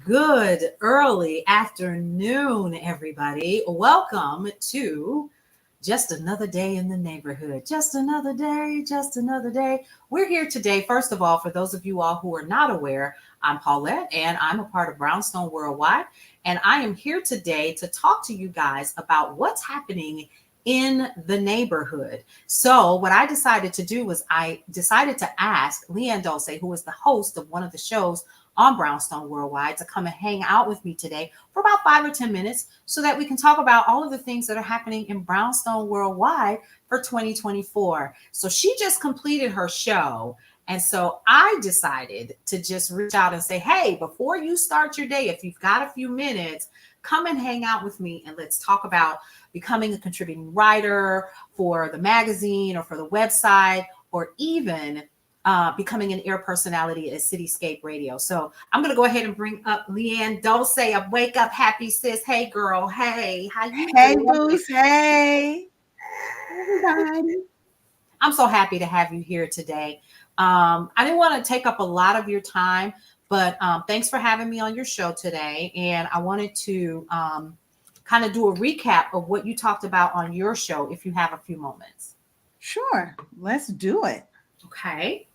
Good early afternoon, everybody. Welcome to Just Another Day in the Neighborhood. Just another day, just another day. We're here today. First of all, for those of you all who are not aware, I'm Paulette and I'm a part of Brownstone Worldwide. And I am here today to talk to you guys about what's happening in the neighborhood. So, what I decided to do was I decided to ask Leanne Dulce, who is the host of one of the shows on Brownstone Worldwide, to come and hang out with me today for about 5 or 10 minutes so that we can talk about all of the things that are happening in Brownstone Worldwide for 2024. So she just completed her show. And so I decided to just reach out and say, hey, before you start your day, if you've got a few minutes, come and hang out with me and let's talk about becoming a contributing writer for the magazine or for the website, or even becoming an air personality at Cityscape Radio. So I'm going to go ahead and bring up Leanne Dulce of Wake Up Happy Sis. Hey, girl. Hey, how you Hey, doing? Boost. Hey, everybody. I'm so happy to have you here today. I didn't want to take up a lot of your time, but thanks for having me on your show today. And I wanted to kind of do a recap of what you talked about on your show, if you have a few moments. Sure, let's do it. Okay.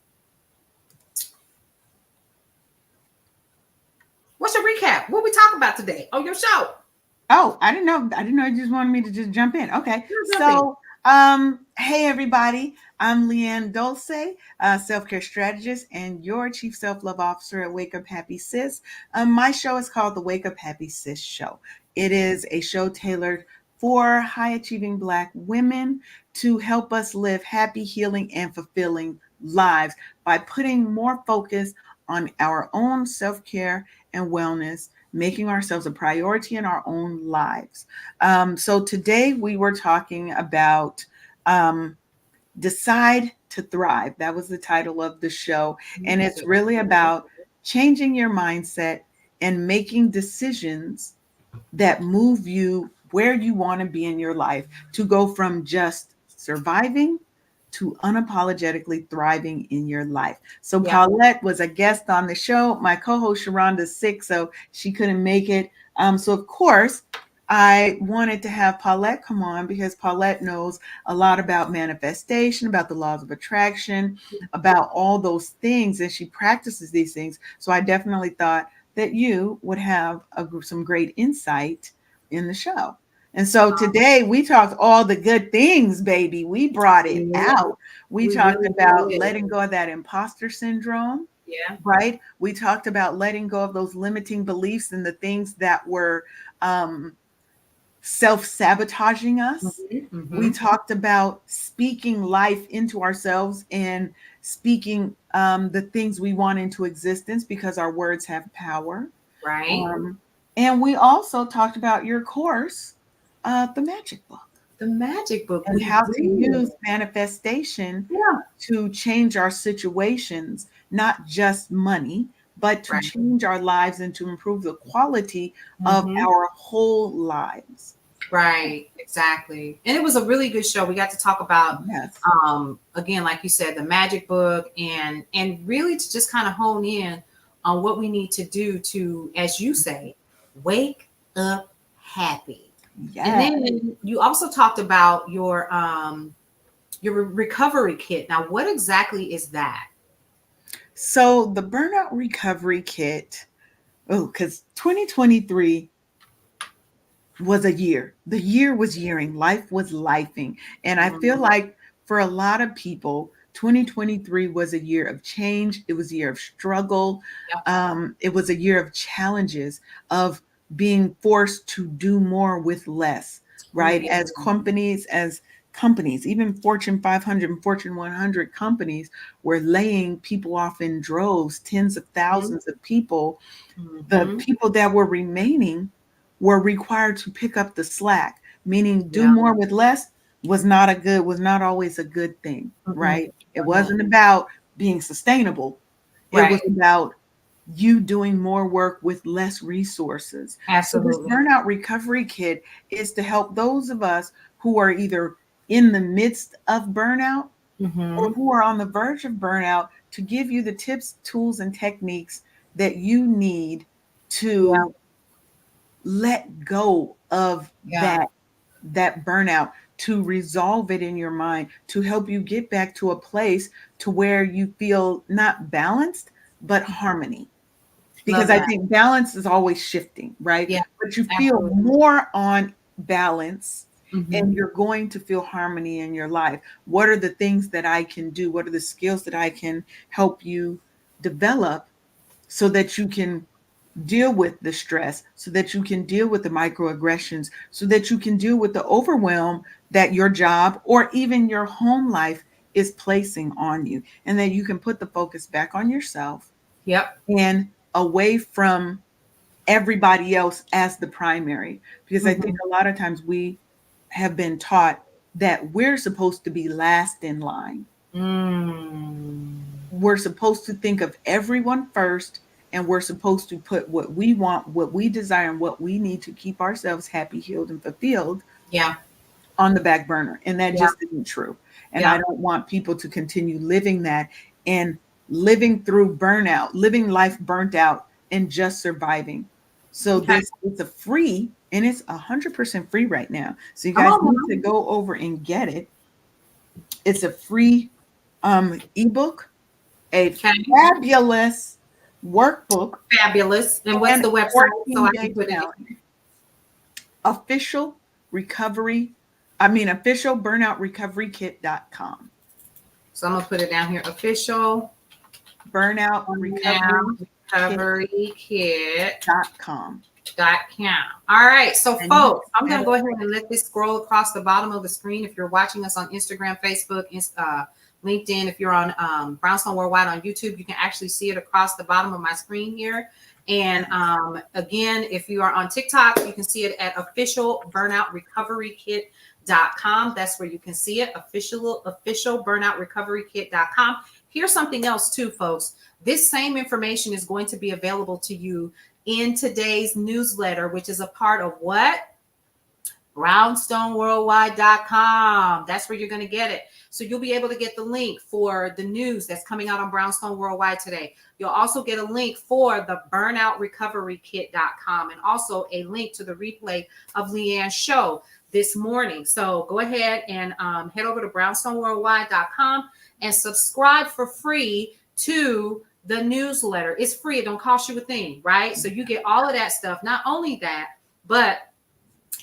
What's your recap? What we talking about today on your show? Oh, I didn't know. I didn't know you just wanted me to just jump in. Okay. So, hey everybody. I'm Leanne Dulce, self-care strategist and your chief self-love officer at Wake Up Happy Sis. My show is called the Wake Up Happy Sis Show. It is a show tailored for high-achieving Black women to help us live happy, healing, and fulfilling lives by putting more focus on our own self-care and wellness, making ourselves a priority in our own lives. So today we were talking about Decide to Thrive. That was the title of the show. And it's really about changing your mindset and making decisions that move you where you want to be in your life, to go from just surviving to unapologetically thriving in your life. So Paulette was a guest on the show. My co-host Sharonda's sick, so she couldn't make it. So of course, I wanted to have Paulette come on because Paulette knows a lot about manifestation, about the laws of attraction, about all those things, and she practices these things. So I definitely thought that you would have some great insight in the show. And so today we talked all the good things, baby. We brought it out. We talked really about letting go of that imposter syndrome. Yeah. Right. We talked about letting go of those limiting beliefs and the things that were self-sabotaging us. We talked about speaking life into ourselves and speaking the things we want into existence, because our words have power. Right. And we also talked about your course, the magic book. The magic book. And how to use manifestation to change our situations, not just money, but to change our lives and to improve the quality of our whole lives. Right, exactly. And it was a really good show. We got to talk about, again, like you said, the magic book, and really to just kind of hone in on what we need to do to, as you say, wake up happy. Yes. And then you also talked about your recovery kit. Now, what exactly is that? So the burnout recovery kit, because 2023 was a year. The year was yearing. Life was lifing. And I feel like for a lot of people, 2023 was a year of change. It was a year of struggle. It was a year of challenges, of being forced to do more with less, right? As companies, even Fortune 500 and Fortune 100 companies were laying people off in droves, tens of thousands of people. The people that were remaining were required to pick up the slack, meaning do more with less was not always a good thing, right? It wasn't about being sustainable. It was about you doing more work with less resources. Absolutely. So this burnout recovery kit is to help those of us who are either in the midst of burnout or who are on the verge of burnout, to give you the tips, tools, and techniques that you need Yeah. to let go of Yeah. that burnout, to resolve it in your mind, to help you get back to a place to where you feel not balanced but harmony. Love Because I that. think balance is always shifting, right? Yeah. But you feel Absolutely. more on balance, Hmm. and you're going to feel harmony in your life. What are the things that I can do? What are the skills that I can help you develop so that you can deal with the stress, so that you can deal with the microaggressions, so that you can deal with the overwhelm that your job or even your home life is placing on you, and that you can put the focus back on yourself Yep. and away from everybody else as the primary. Because I think Hmm. a lot of times we have been taught that we're supposed to be last in line. Mm. We're supposed to think of everyone first, and we're supposed to put what we want, what we desire, and what we need to keep ourselves happy, healed, and fulfilled Yeah. on the back burner. And that Yeah. just isn't true. And I Yeah. don't want people to continue living that and living through burnout, living life burnt out and just surviving. So Okay. this it's a free, and it's 100% free right now. So you Come guys on need now. to go over and get it. It's a free ebook, a Okay. fabulous workbook, Fabulous. And what's and the website so I can 14-day put it challenge. in? Official recovery, I mean official burnout recovery kit.com. So I'm gonna put it down here. Official Burnout Burnout recovery Recovery kit.com. Kit.com. All right, so And you folks, I'm can going head to go over ahead and let this scroll across the bottom of the screen. If you're watching us on Instagram, Facebook, LinkedIn, if you're on Brownstone Worldwide on YouTube, you can actually see it across the bottom of my screen here. And again, if you are on TikTok, you can see it at official burnout recovery kit.com. That's where you can see it. Official burnout recovery kit.com. Here's something else too, folks. This same information is going to be available to you in today's newsletter, which is a part of what? brownstoneworldwide.com. That's where you're going to get it. So you'll be able to get the link for the news that's coming out on Brownstone Worldwide today. You'll also get a link for the burnoutrecoverykit.com and also a link to the replay of Leanne's show this morning. So go ahead and head over to brownstoneworldwide.com and subscribe for free to the newsletter. It's free. It don't cost you a thing, right? So you get all of that stuff. Not only that, but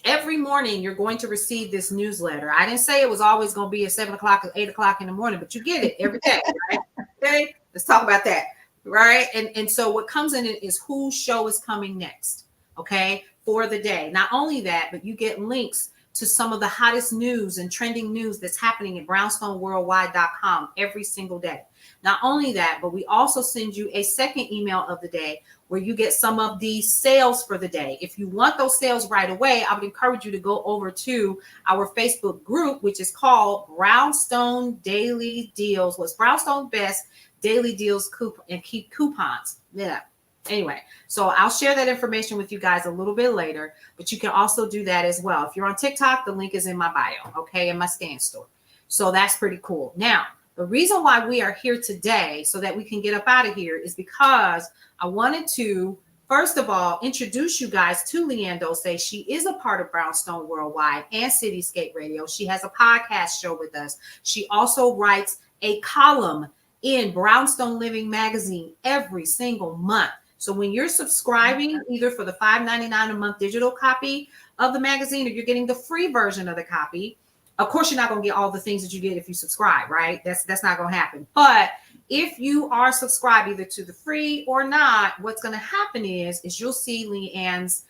every morning you're going to receive this newsletter. I didn't say it was always going to be at 7 o'clock or 8 o'clock in the morning, but you get it every day, right? Okay, let's talk about that, right? And so what comes in it is whose show is coming next, okay, for the day. Not only that, but you get links to some of the hottest news and trending news that's happening at brownstoneworldwide.com every single day. Not only that, but we also send you a second email of the day where you get some of the sales for the day. If you want those sales right away, I would encourage you to go over to our Facebook group, which is called Brownstone Daily Deals. What's Brownstone Best Daily Deals and Keep Coupons. Yeah. Anyway, so I'll share that information with you guys a little bit later, but you can also do that as well. If you're on TikTok, the link is in my bio, okay, in my scan store. So that's pretty cool. Now, the reason why we are here today so that we can get up out of here is because I wanted to, first of all, introduce you guys to Leanne Dose. She is a part of Brownstone Worldwide and Cityscape Radio. She has a podcast show with us. She also writes a column in Brownstone Living Magazine every single month. So when you're subscribing, either for the $5.99 a month digital copy of the magazine, or you're getting the free version of the copy, of course, you're not going to get all the things that you get if you subscribe, right? That's not going to happen. But if you are subscribed either to the free or not, what's going to happen is you'll see Leanne's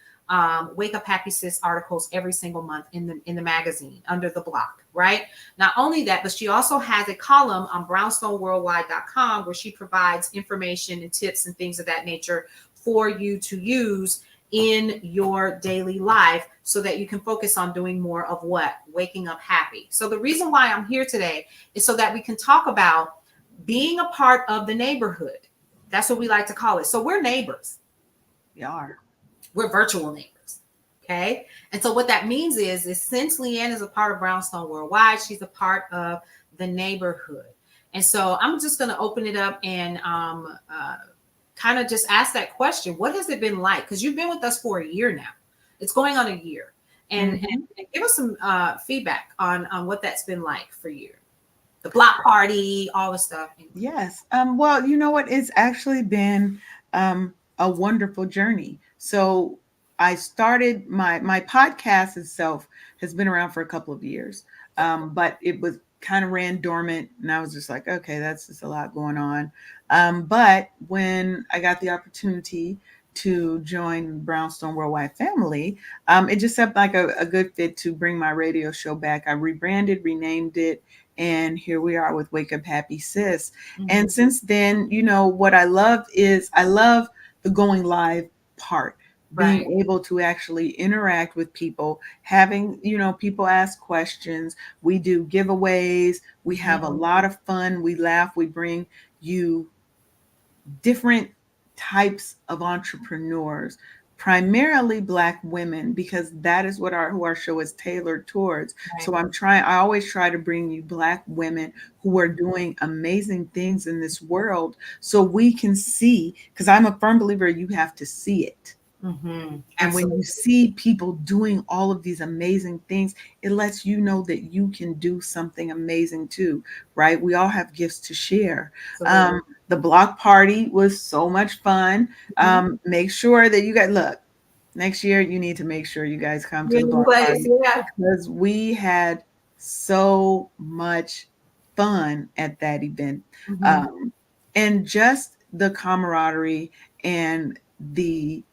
Wake Up Happy Sis articles every single month in the magazine under the block, right? Not only that, but she also has a column on brownstoneworldwide.com where she provides information and tips and things of that nature for you to use in your daily life so that you can focus on doing more of what? Waking up happy. So the reason why I'm here today is so that we can talk about being a part of the neighborhood. That's what we like to call it. So we're neighbors. We are. We're virtual neighbors. Okay. And so what that means is since Leanne is a part of Brownstone Worldwide, she's a part of the neighborhood. And so I'm just going to open it up and kind kind of just ask that question. What has it been like? Because you've been with us for a year now. It's going on a year. Mhm. And give us some feedback on what that's been like for you. The block party, all the stuff. Yes. Well, you know what? It's actually been a wonderful journey. So I started my podcast itself has been around for a couple of years, but it was kind of ran dormant, and I was just like, okay, that's just a lot going on. But when I got the opportunity to join Brownstone Worldwide Family, it just seemed like a good fit to bring my radio show back. I rebranded, renamed it, and here we are with Wake Up Happy Sis. Mhm. And since then, what I love is I love the going live part, Right. being able to actually interact with people, having, people ask questions. We do giveaways. We have a Mhm. lot of fun. We laugh. We bring you different types of entrepreneurs, primarily Black women, because that is what our show is tailored towards. Right. So I always try to bring you Black women who are doing amazing things in this world, so we can see, because I'm a firm believer, you have to see it. And when you Absolutely. see people doing all of these amazing things, it lets you know that you can do something amazing too, right? We all have gifts to share. Absolutely. The block party was so much fun. Mhm. Make sure that you guys look next year. You need to make sure you guys come to Yeah, the you block place. party, Yeah. because we had so much fun at that event. Mhm. Um, and just the camaraderie and the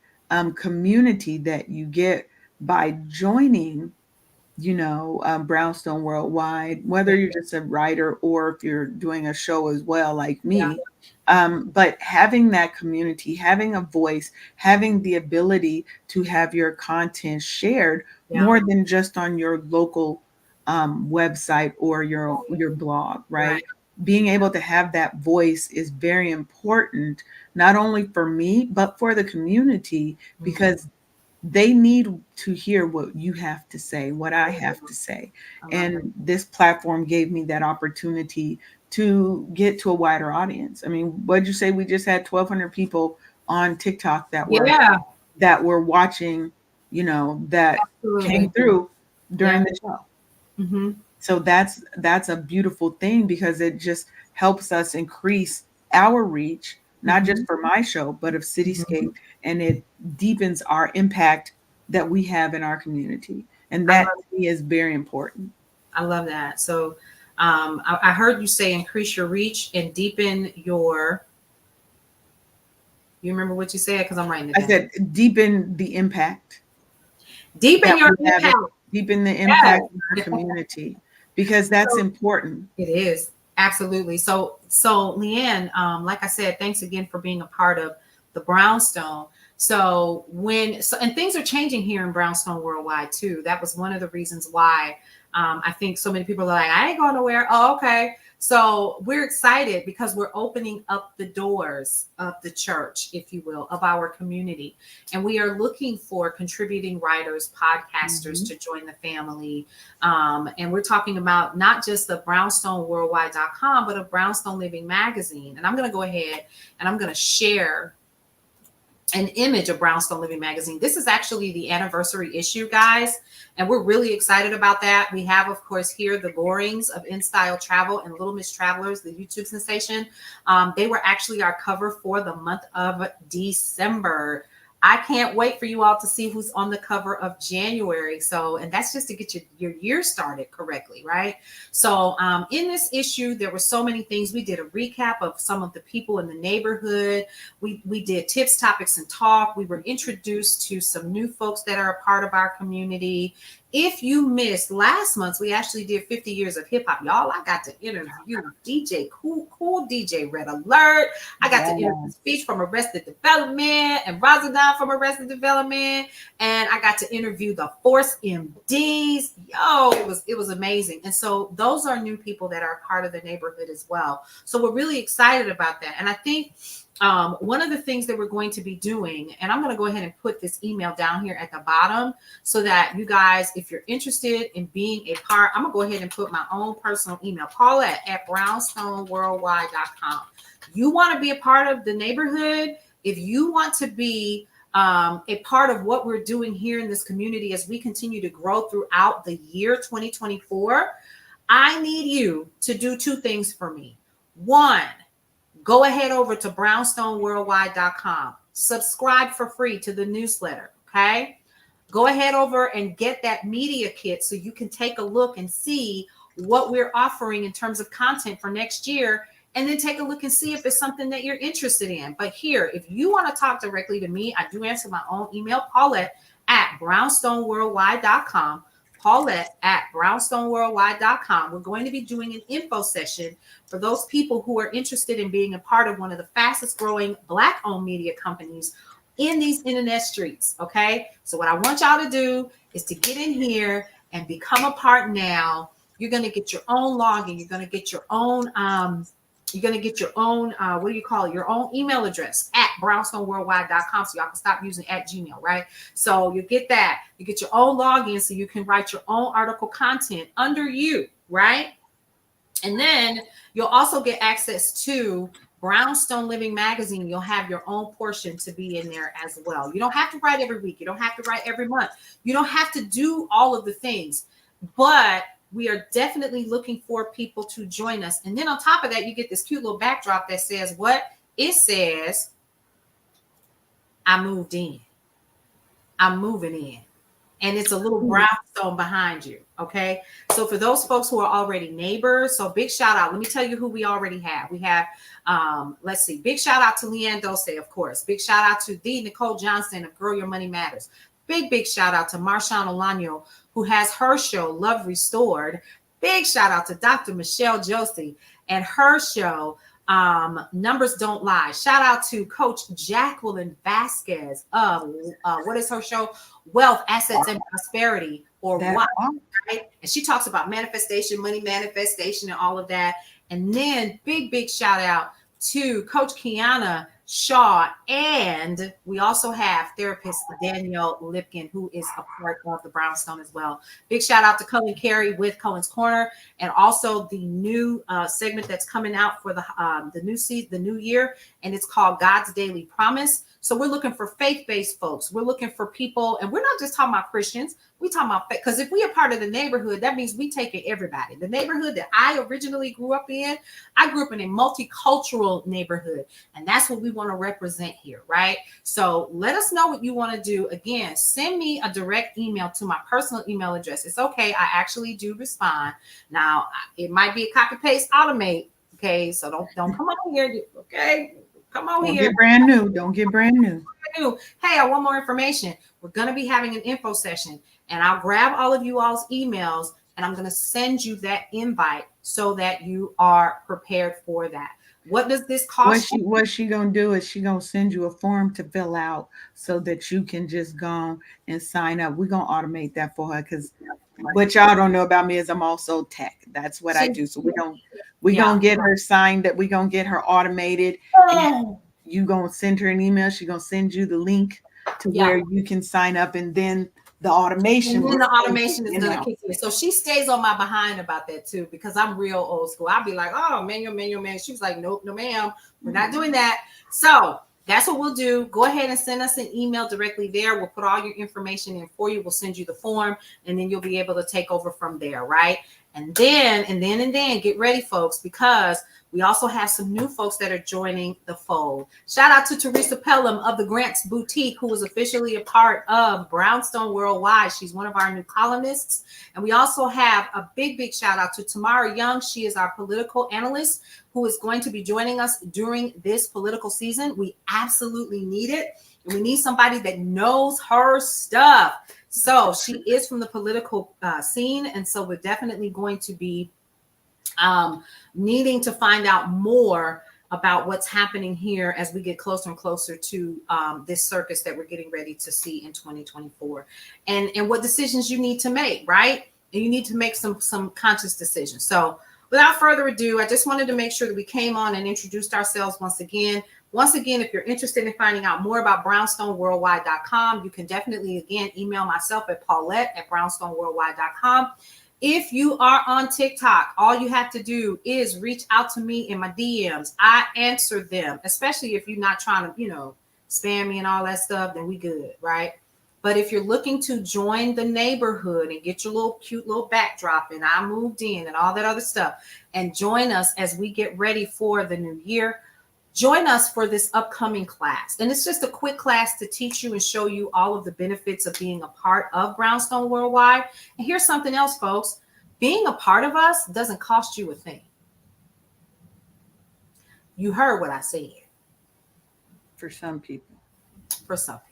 community that you get by joining, Brownstone Worldwide, whether Yeah. you're just a writer or if you're doing a show as well, like Yeah. me. But having that community, having a voice, having the ability to have your content shared Yeah. more than just on your local website or your blog, Right. right? Being able to have that voice is very important, not only for me, but for the community, Mhm. because they need to hear what you have to say, what I have to say. I love it. And this platform gave me that opportunity to get to a wider audience. I mean, what'd you say? We just had 1,200 people on TikTok Yeah. that were watching, that came Absolutely. through Yeah. during the show. Hmm. So that's a beautiful thing, because it just helps us increase our reach, not just Hmm. for my show, but of Hmm. Cityscape, and it deepens our impact that we have in our community. And I that love. to me is very important. I love that. So, I heard you say increase your reach and deepen your. You remember what you said? Because I'm writing it I down. said deepen the impact Deepen that your we have, impact. deepen the Yes. impact in our community, because that's So important. it is absolutely. So Leanne, like I said, thanks again for being a part of the Brownstone. And things are changing here in Brownstone Worldwide too. That was one of the reasons why I think so many people are like, I ain't going nowhere. Oh, okay. So we're excited because we're opening up the doors of the church, if you will, of our community. And we are looking for contributing writers, podcasters Mhm. to join the family. And we're talking about not just the brownstoneworldwide.com, but a Brownstone Living Magazine. And I'm going to go ahead and I'm going to share an image of Brownstone Living Magazine. This is actually the anniversary issue, guys, and we're really excited about that. We have, of course, here the Gorings of In Style Travel and Little Miss Travelers, the YouTube sensation. They were actually our cover for the month of December. I can't wait for you all to see who's on the cover of January. So, and that's just to get your year started correctly, right? So, in this issue, there were so many things. We did a recap of some of the people in the neighborhood. We did tips, topics, and talk. We were introduced to some new folks that are a part of our community. If you missed last month, we actually did 50 years of hip hop. Y'all, I got to interview DJ Cool DJ Red Alert. I got to interview Yes. Speech from Arrested Development and Razadon from Arrested Development. And I got to interview the Force MDs. Yo, it was amazing. And so those are new people that are part of the neighborhood as well. So we're really excited about that. And I think one of the things that we're going to be doing, and I'm going to go ahead and put this email down here at the bottom so that you guys, if you're interested in being a part, I'm going to go ahead and put my own personal email, Paulette at brownstoneworldwide.com. You want to be a part of the neighborhood, if you want to be a part of what we're doing here in this community as we continue to grow throughout the year 2024, I need you to do two things for me. One, go ahead over to brownstoneworldwide.com. Subscribe for free to the newsletter, okay? Go ahead over and get that media kit so you can take a look and see what we're offering in terms of content for next year, and then take a look and see if it's something that you're interested in. But here, if you want to talk directly to me, I do answer my own email, Paulette at brownstoneworldwide.com. Paulette at brownstoneworldwide.com. We're going to be doing an info session for those people who are interested in being a part of one of the fastest growing Black-owned media companies in these internet streets. Okay. So what I want y'all to do is to get in here and become a part now. You're going to get your own login. You're going to get your own, what do you call it? Your own email address at brownstoneworldwide.com. So y'all can stop using at Gmail, right? So you get that. You get your own login so you can write your own article content under you, right? And then you'll also get access to Brownstone Living Magazine. You'll have your own portion to be in there as well. You don't have to write every week. You don't have to write every month. You don't have to do all of the things, but we are definitely looking for people to join us. And then on top of that, you get this cute little backdrop that says what? It says, I moved in. I'm moving in. And it's a little brownstone behind you. Okay. So for those folks who are already neighbors, so big shout out. Let me tell you who we already have. We have, let's see, big shout out to Leanne Dose, of course. Big shout out to the Nicole Johnson of Girl Your Money Matters. Big shout out to Marshawn Olano, who has her show, Love Restored. Big shout out to Dr. Michelle Josie and her show, Numbers Don't Lie. Shout out to Coach Jacqueline Vasquez of what is her show? Wealth, Assets, and Prosperity, or what? Right? And she talks about manifestation, money manifestation, and all of that. And then big shout out to Coach Kiana Shaw, and we also have therapist Danielle Lipkin, who is a part of the Brownstone as well. Big shout out to Cullen Carey with Cullen's Corner, and also the new segment that's coming out for the new year, and it's called God's Daily Promise. So we're looking for faith-based folks. We're looking for people, and we're not just talking about Christians. We talking about, because if we are part of the neighborhood, that means we take in everybody. The neighborhood that I originally grew up in, I grew up in a multicultural neighborhood, and that's what we want to represent here, right? So let us know what you want to do. Again, send me a direct email to my personal email address. It's okay. I actually do respond. Now, it might be a copy paste automate. Okay, so don't come on here. Okay, come on here. Don't get brand new. Hey, I want more information. We're going to be having an info session, and I'll grab all of you all's emails, and I'm going to send you that invite so that you are prepared for that. What does this cost? What she gonna do is she gonna send you a form to fill out so that you can just go and sign up. We're gonna automate that for her, because what y'all don't know about me is I'm also tech. That's what I do. So we gonna get her signed up. We're gonna get her automated. And you gonna send her an email. She gonna send you the link to where you can sign up, and then the automation. And then the automation is gonna kick in. So she stays on my behind about that too, because I'm real old school. I'll be like, oh, manual. She was like, nope, no, ma'am, we're not doing that. So that's what we'll do. Go ahead and send us an email directly there. We'll put all your information in for you. We'll send you the form, and then you'll be able to take over from there, right? And then get ready, folks, because we also have some new folks that are joining the fold. Shout out to Teresa Pelham of the Grants Boutique, who is officially a part of Brownstone Worldwide. She's one of our new columnists. And we also have a big shout out to Tamara Young. She is our political analyst who is going to be joining us during this political season. We absolutely need it. And we need somebody that knows her stuff. So she is from the political scene. And so we're definitely going to be needing to find out more about what's happening here as we get closer and closer to this circus that we're getting ready to see in 2024, and what decisions you need to make, right? And you need to make some conscious decisions. So without further ado, I just wanted to make sure that we came on and introduced ourselves once again. Once again, if you're interested in finding out more about brownstoneworldwide.com, you can definitely, again, email myself at Paulette at brownstoneworldwide.com. If you are on TikTok, all you have to do is reach out to me in my DMs. I answer them, especially if you're not trying to, spammy and all that stuff, then we good, right? But if you're looking to join the neighborhood and get your little cute little backdrop and I moved in and all that other stuff and join us as we get ready for the new year, join us for this upcoming class. And it's just a quick class to teach you and show you all of the benefits of being a part of Brownstone Worldwide. And here's something else, folks. Being a part of us doesn't cost you a thing. You heard what I said. For some people. For some people.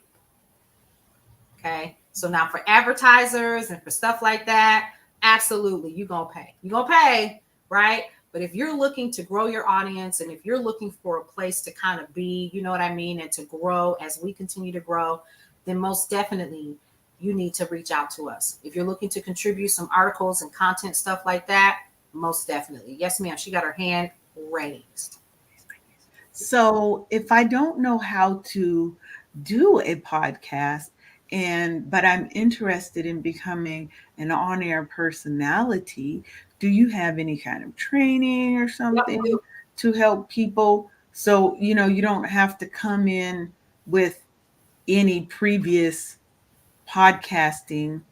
Okay. So now for advertisers and for stuff like that, absolutely, you're going to pay. You're going to pay, right? But if you're looking to grow your audience and if you're looking for a place to kind of be, you know what I mean, and to grow as we continue to grow, then most definitely you need to reach out to us. If you're looking to contribute some articles and content, stuff like that, most definitely. Yes, ma'am. She got her hand raised. So if I don't know how to do a podcast, but I'm interested in becoming an on-air personality, do you have any kind of training or something to help people? So, you don't have to come in with any previous podcasting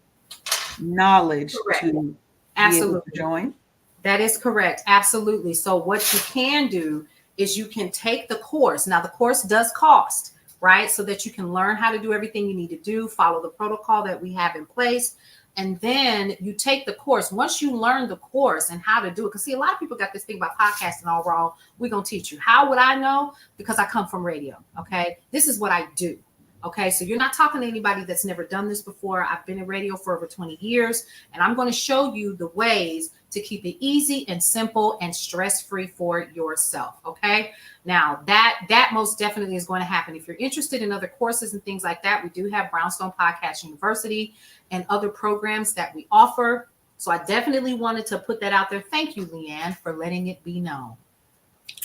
knowledge Correct. to Absolutely. be able to join? That is correct. Absolutely. So what you can do is you can take the course. Now the course does cost, right? So that you can learn how to do everything you need to do, follow the protocol that we have in place. And then you take the course. Once you learn the course and how to do it, because see, a lot of people got this thing about podcasting all wrong. We're going to teach you. How would I know? Because I come from radio. Okay. This is what I do. Okay, so you're not talking to anybody that's never done this before. I've been in radio for over 20 years, and I'm going to show you the ways to keep it easy and simple and stress-free for yourself. Okay, now that most definitely is going to happen. If you're interested in other courses and things like that, we do have Brownstone Podcast University and other programs that we offer. So I definitely wanted to put that out there. Thank you, Leanne, for letting it be known.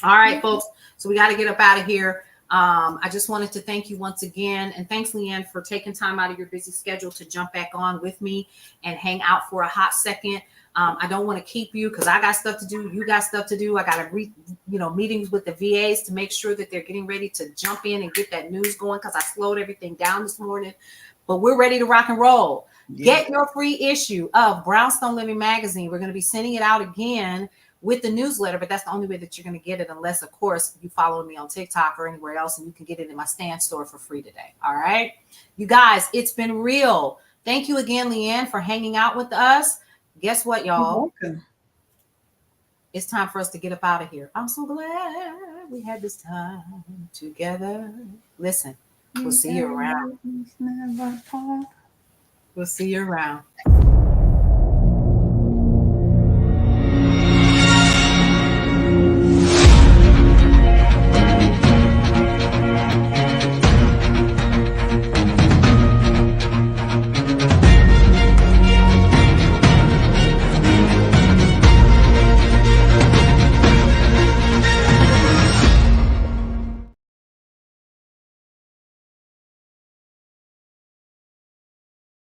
All right, folks. So we got to get up out of here. I just wanted to thank you once again. And thanks, Leanne, for taking time out of your busy schedule to jump back on with me and hang out for a hot second. I don't want to keep you because I got stuff to do. You got stuff to do. I got to meetings with the VAs to make sure that they're getting ready to jump in and get that news going because I slowed everything down this morning. But we're ready to rock and roll. Yeah. Get your free issue of Brownstone Living Magazine. We're going to be sending it out again with the newsletter, but that's the only way that you're going to get it unless, of course, you follow me on TikTok or anywhere else, and you can get it in my stand store for free today. All right. You guys, it's been real. Thank you again, Leanne, for hanging out with us. Guess what, y'all? You're welcome. It's time for us to get up out of here. I'm so glad we had this time together. Listen, we'll see you around. We'll see you around.